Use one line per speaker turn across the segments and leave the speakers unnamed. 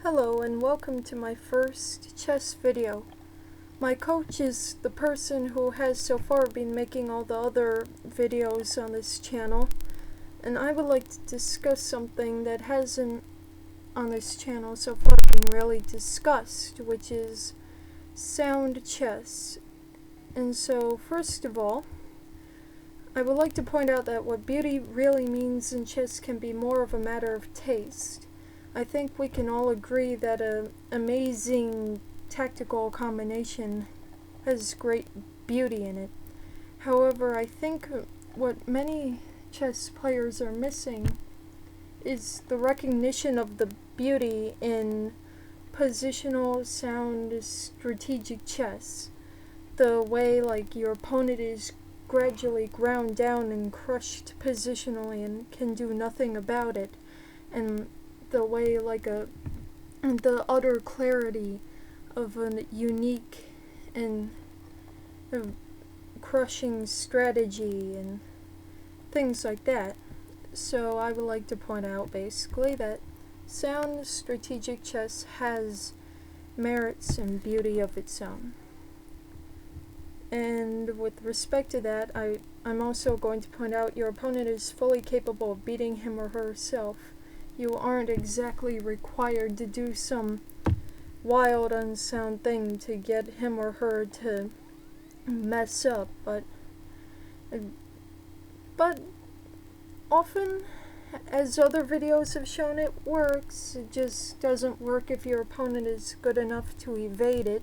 Hello and welcome to my first chess video. My coach is the person who has so far been making all the other videos on this channel, and I would like to discuss something that hasn't on this channel so far been really discussed, which is sound chess. And so first of all, I would like to point out that what beauty really means in chess can be more of a matter of taste. I think we can all agree that an amazing tactical combination has great beauty in it. However, I think what many chess players are missing is the recognition of the beauty in positional, sound, strategic chess. The way your opponent is gradually ground down and crushed positionally and can do nothing about it, and the way the utter clarity of a unique and crushing strategy and things like that. So I would like to point out basically that sound strategic chess has merits and beauty of its own. And with respect to that, I'm also going to point out your opponent is fully capable of beating him or herself. You aren't exactly required to do some wild, unsound thing to get him or her to mess up, but often, as other videos have shown, it works. It just doesn't work if your opponent is good enough to evade it.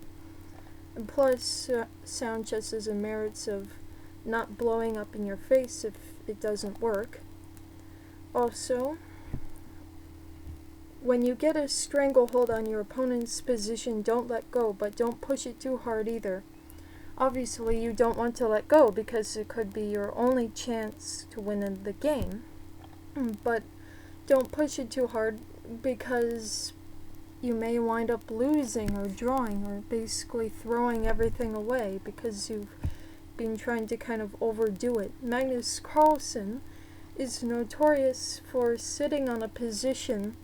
And plus, sound chess has the merits of not blowing up in your face if it doesn't work. Also, when you get a stranglehold on your opponent's position, don't let go, but don't push it too hard either. Obviously, you don't want to let go because it could be your only chance to win in the game. But don't push it too hard because you may wind up losing or drawing or basically throwing everything away because you've been trying to kind of overdo it. Magnus Carlsen is notorious for sitting on a position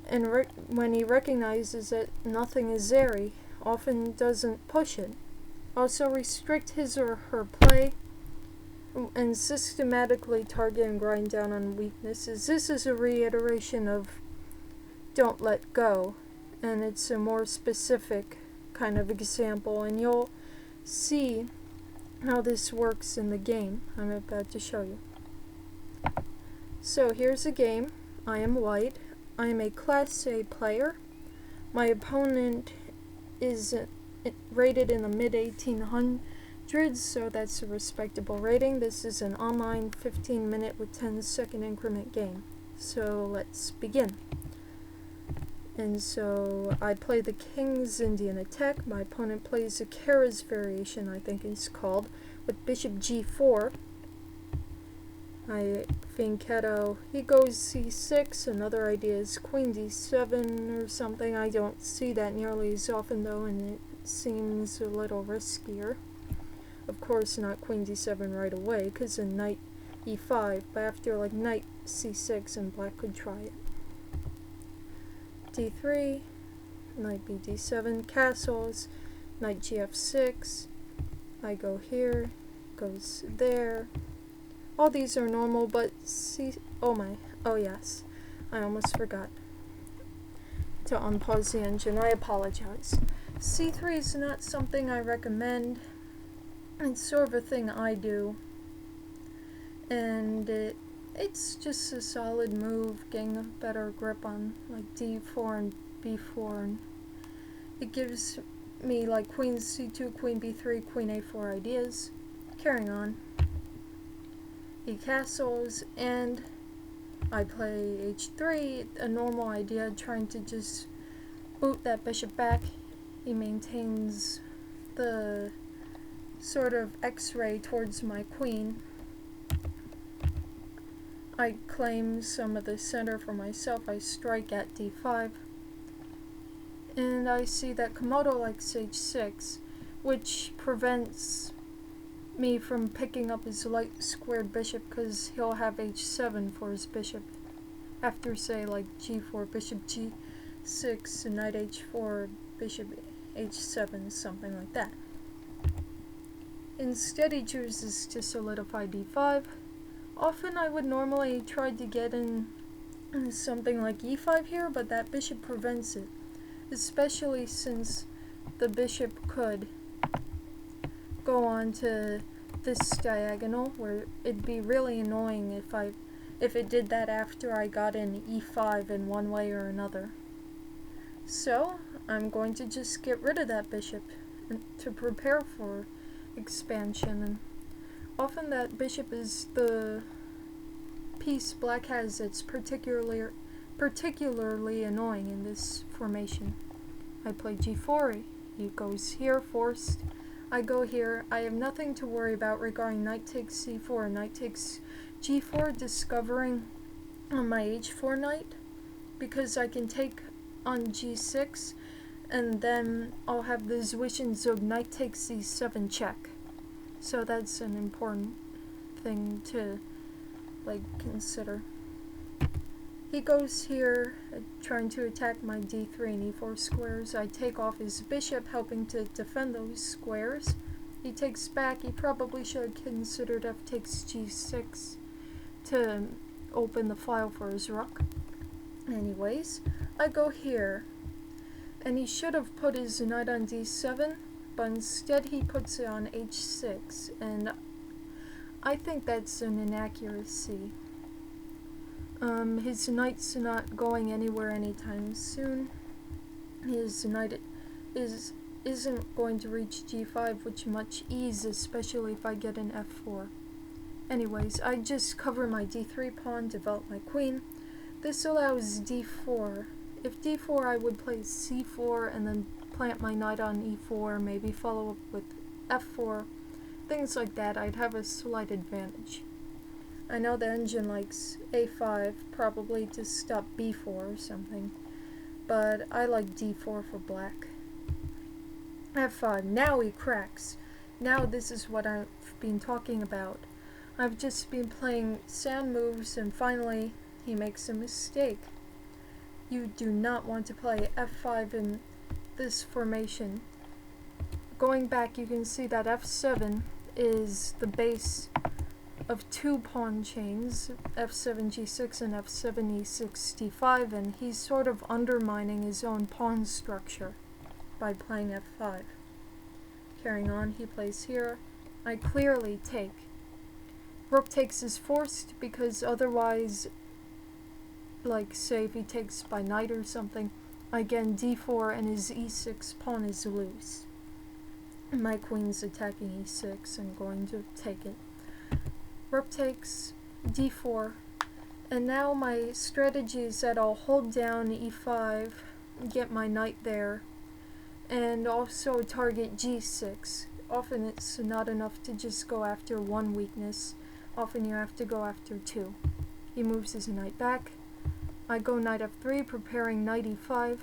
and when he recognizes that nothing is there, he often doesn't push it. Also, restrict his or her play and systematically target and grind down on weaknesses. This is a reiteration of don't let go, and it's a more specific kind of example, and you'll see how this works in the game I'm about to show you. So here's a game. I am white. I am a Class A player. My opponent is rated in the mid-1800s, so that's a respectable rating. This is an online 15-minute with 10-second increment game. So let's begin. And so I play the King's Indian attack. My opponent plays a Kara's variation, I think it's called, with bishop g4. I fianchetto, he goes c6, another idea is queen d7 or something. I don't see that nearly as often though, and it seems a little riskier. Of course not queen d7 right away, because then knight e5, but after knight c6 and black could try it. d3, knight b d7, castles, knight gf6, I go here, goes there. All these are normal, but oh yes, I almost forgot to unpause the engine. I apologize. c3 is not something I recommend. It's sort of a thing I do, and it's just a solid move, getting a better grip on d4 and b4, and it gives me queen c2, queen b3, queen a4 ideas. Carrying on. He castles, and I play h3, a normal idea, trying to just boot that bishop back. He maintains the sort of x-ray towards my queen. I claim some of the center for myself. I strike at d5, and I see that Komodo likes h6, which prevents me from picking up his light squared bishop because he'll have h7 for his bishop after say like g4, bishop 6, knight h4, bishop h7, something like that. Instead, he chooses to solidify d5. Often I would normally try to get in something like e5 here, but that bishop prevents it, especially since the bishop could go on to this diagonal, where it'd be really annoying if it did that after I got in e5 in one way or another. So I'm going to just get rid of that bishop to prepare for expansion, and often that bishop is the piece black has that's particularly annoying in this formation. I play g4, he goes here forced, I go here. I have nothing to worry about regarding knight takes c4, knight takes g4, discovering on my h4 knight, because I can take on g6, and then I'll have the Zwishin knight takes c7 check. So that's an important thing to consider. He goes here, trying to attack my d3 and e4 squares. I take off his bishop, helping to defend those squares. He takes back. He probably should have considered f takes g6 to open the file for his rook. Anyways, I go here, and he should have put his knight on d7, but instead he puts it on h6, and I think that's an inaccuracy. His knight's not going anywhere anytime soon. His knight isn't going to reach g5 with much ease, especially if I get an f4. Anyways, I just cover my d3 pawn, develop my queen. This allows d4. If d4, I would play c4 and then plant my knight on e4, maybe follow up with f4, things like that. I'd have a slight advantage. I know the engine likes a5, probably to stop b4 or something, but I like d4 for black. f5, now he cracks. Now this is what I've been talking about. I've just been playing sound moves, and finally he makes a mistake. You do not want to play f5 in this formation. Going back, you can see that f7 is the base of two pawn chains, f7 g6 and f7 e6 d5, and he's sort of undermining his own pawn structure by playing f5. Carrying on, he plays here. I clearly take. Rook takes is forced because otherwise, like say if he takes by knight or something, again d4 and his e6 pawn is loose. My queen's attacking e6, I'm going to take it. Rook takes d4, and now my strategy is that I'll hold down e5, get my knight there, and also target g6. Often it's not enough to just go after one weakness, often you have to go after two. He moves his knight back. I go knight f3, preparing knight e5.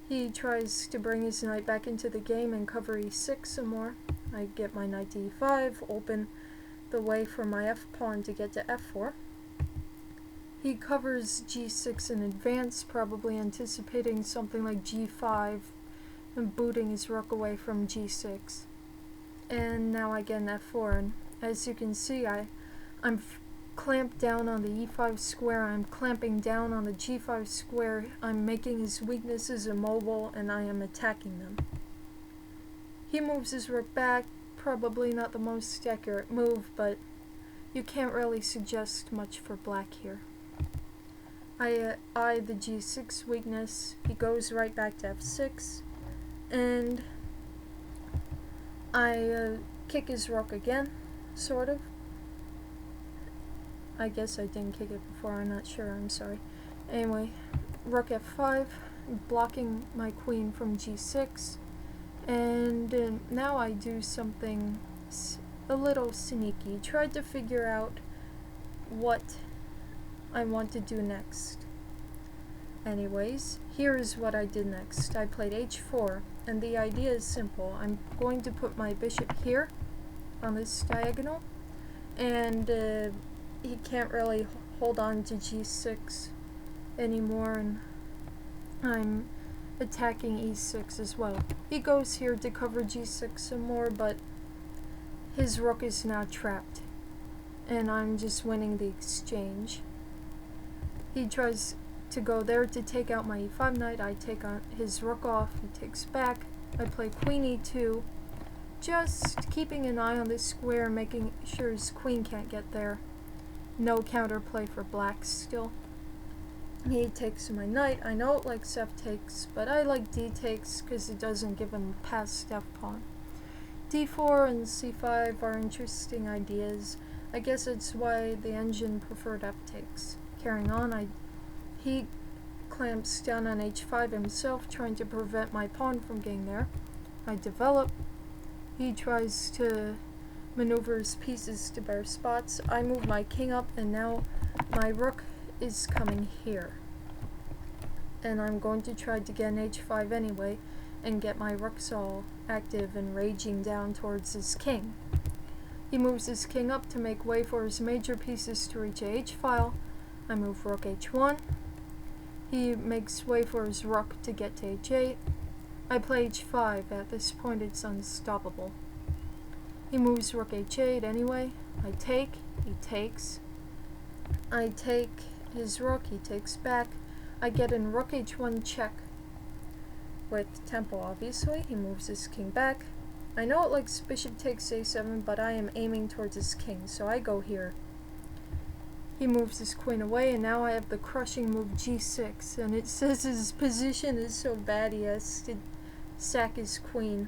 He tries to bring his knight back into the game and cover e6 some more. I get my knight to e5, open the way for my f-pawn to get to f4. He covers g6 in advance, probably anticipating something like g5 and booting his rook away from g6. And now I get an f4, and as you can see, I'm clamped down on the e5 square, I'm clamping down on the g5 square, I'm making his weaknesses immobile, and I am attacking them. He moves his rook back, probably not the most accurate move, but you can't really suggest much for black here. I eye the g6 weakness. He goes right back to f6, and I kick his rook again, sort of. I guess I didn't kick it before, I'm not sure, I'm sorry. Anyway, rook f5, blocking my queen from g6, and now I do something a little sneaky. Tried to figure out what I want to do next. Anyways, here's what I did next. I played h4, and the idea is simple. I'm going to put my bishop here on this diagonal, and he can't really hold on to g6 anymore, and I'm attacking e6 as well. He goes here to cover g6 some more, but his rook is now trapped, and I'm just winning the exchange. He tries to go there to take out my e5 knight. I take on his rook off. He takes back. I play queen e2, just keeping an eye on this square, making sure his queen can't get there. No counterplay for black still. He takes my knight. I know it likes f takes, but I like d takes because it doesn't give him past f pawn. d4 and c5 are interesting ideas. I guess it's why the engine preferred f takes. Carrying on, he clamps down on h5 himself, trying to prevent my pawn from getting there. I develop. He tries to maneuver his pieces to bare spots. I move my king up, and now my rook is coming here. And I'm going to try to get an h5 anyway, and get my rooks all active and raging down towards his king. He moves his king up to make way for his major pieces to reach a h-file. I move rook h1. He makes way for his rook to get to h8. I play h5. At this point it's unstoppable. He moves rook h8 anyway. I take. He takes. I take his rook. He takes back. I get in rook h1 check. With tempo, obviously. He moves his king back. I know it likes bishop takes a7, but I am aiming towards his king, so I go here. He moves his queen away, and now I have the crushing move g6, and it says his position is so bad he has to sack his queen.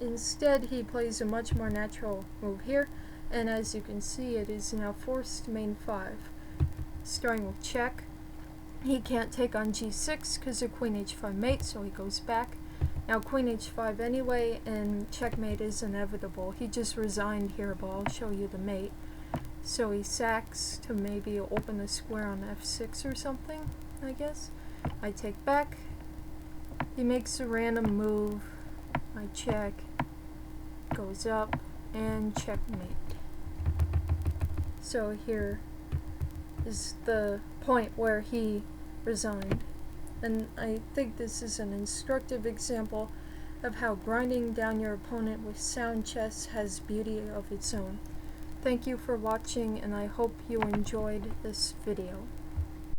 Instead, he plays a much more natural move here, and as you can see, it is now forced main 5. Starting with check. He can't take on g6 because of queen h5 mate, so he goes back. Now queen h5 anyway, and checkmate is inevitable. He just resigned here, but I'll show you the mate. So he sacks to maybe open the square on f6 or something, I guess. I take back. He makes a random move. I check. Goes up, and checkmate. So here is the point where he resigned. And I think this is an instructive example of how grinding down your opponent with sound chess has beauty of its own. Thank you for watching, and I hope you enjoyed this video.